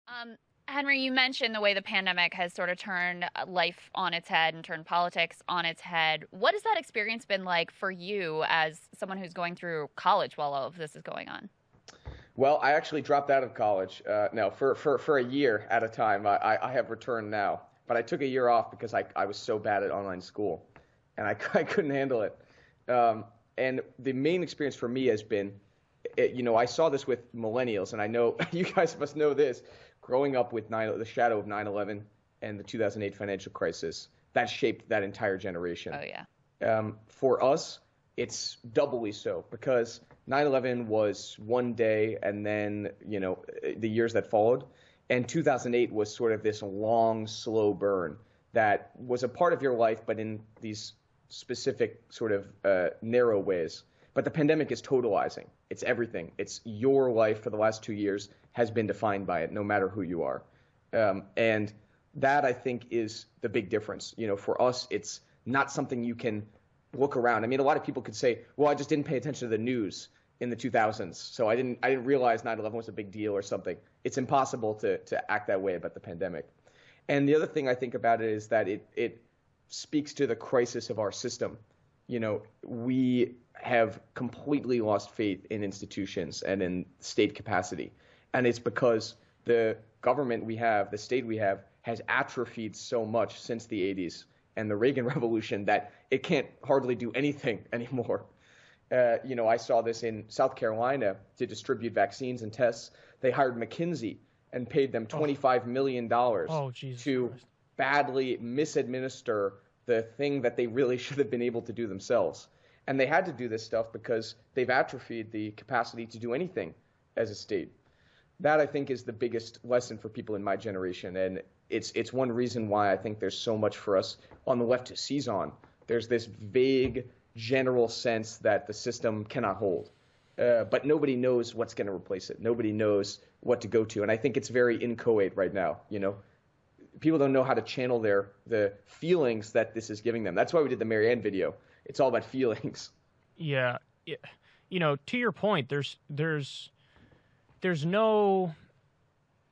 Um, Henry, you mentioned the way the pandemic has sort of turned life on its head and turned politics on its head. What has that experience been like for you as someone who's going through college while all of this is going on? Well, I actually dropped out of college. No, for a year at a time. I have returned now, but I took a year off because I was so bad at online school, and I couldn't handle it. And the main experience for me has been, I saw this with millennials, and I know you guys must know this. Growing up with the shadow of 9/11 and the 2008 financial crisis, that shaped that entire generation. Oh, yeah. For us, it's doubly so because 9/11 was one day and then, the years that followed. And 2008 was sort of this long, slow burn that was a part of your life, but in these specific sort of narrow ways. But the pandemic is totalizing. It's everything. It's your life for the last 2 years has been defined by it, no matter who you are. And that, I think, is the big difference. For us, it's not something you can look around. I mean, a lot of people could say, well, I just didn't pay attention to the news in the 2000s, so I didn't realize 9/11 was a big deal or something. It's impossible to act that way about the pandemic. And the other thing I think about it is that it speaks to the crisis of our system. We have completely lost faith in institutions and in state capacity. And it's because the government we have, the state we have, has atrophied so much since the 80s and the Reagan Revolution that it can't hardly do anything anymore. I saw this in South Carolina to distribute vaccines and tests. They hired McKinsey and paid them $25 million to Christ. badly misadminister the thing that they really should have been able to do themselves. And they had to do this stuff because they've atrophied the capacity to do anything as a state. That, I think, is the biggest lesson for people in my generation. And it's one reason why I think there's so much for us on the left to seize on. There's this vague, general sense that the system cannot hold. But nobody knows what's going to replace it. Nobody knows what to go to. And I think it's very inchoate right now. People don't know how to channel the feelings that this is giving them. That's why we did the Marianne video. It's all about feelings. Yeah. To your point, there's no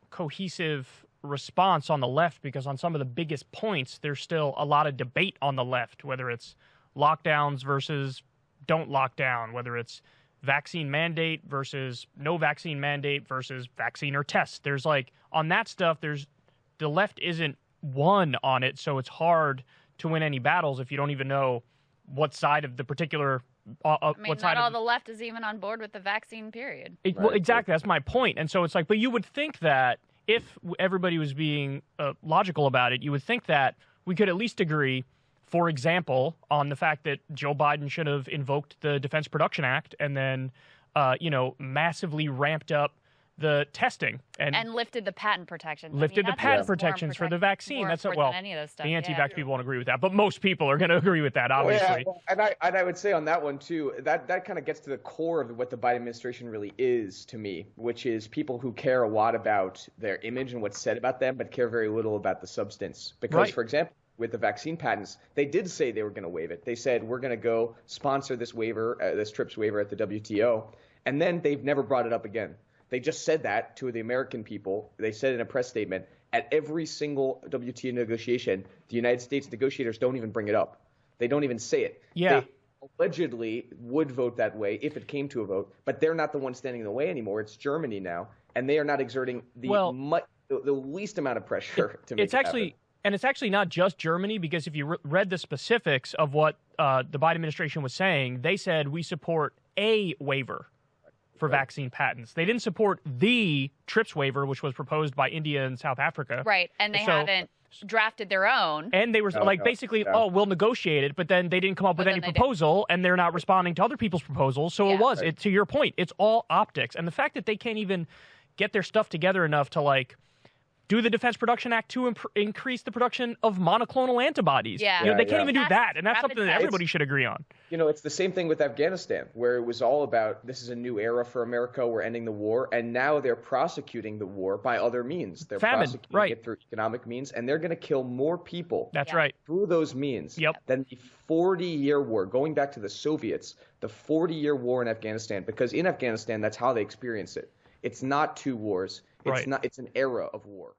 cohesive response on the left because on some of the biggest points, there's still a lot of debate on the left, whether it's lockdowns versus don't lock down, whether it's vaccine mandate versus no vaccine mandate versus vaccine or test. There's on that stuff, the left isn't won on it, so it's hard to win any battles if you don't even know what side of the particular not all the left is even on board with the vaccine, period. Well, exactly. That's my point. And so it's but you would think that if everybody was being logical about it, you would think that we could at least agree, for example, on the fact that Joe Biden should have invoked the Defense Production Act and then, massively ramped up the testing and lifted the patent protections. Lifted the patent protections for the vaccine. That's any of this stuff. The anti-vax people won't agree with that, but most people are going to agree with that, obviously. Well, yeah, and I would say on that one too, that kind of gets to the core of what the Biden administration really is to me, which is people who care a lot about their image and what's said about them, but care very little about the substance. Because, right. For example, with the vaccine patents, they did say they were going to waive it. They said, we're going to go sponsor this waiver, this TRIPS waiver at the WTO, and then they've never brought it up again. They just said that to the American people. They said in a press statement, at every single WTO negotiation, the United States negotiators don't even bring it up. They don't even say it. Yeah. They allegedly would vote that way if it came to a vote, but they're not the ones standing in the way anymore. It's Germany now, and they are not exerting the least amount of pressure to make it happen. And it's actually not just Germany, because if you read the specifics of what the Biden administration was saying, they said we support a waiver for vaccine patents. They didn't support the TRIPS waiver, which was proposed by India and South Africa. Right, and they haven't drafted their own. And they were we'll negotiate it, but then they didn't come up with any proposal, and they're not responding to other people's proposals. So to your point, it's all optics. And the fact that they can't even get their stuff together enough to do the Defense Production Act to increase the production of monoclonal antibodies. Yeah. They can't even do that, and that's something that everybody should agree on. It's the same thing with Afghanistan, where it was all about this is a new era for America, we're ending the war, and now they're prosecuting the war by other means. They're prosecuting it through economic means, and they're going to kill more people That's right. through those means than the 40-year war, going back to the Soviets, the 40-year war in Afghanistan, because in Afghanistan, that's how they experience it. It's not two wars. It's Right. not. It's an era of war.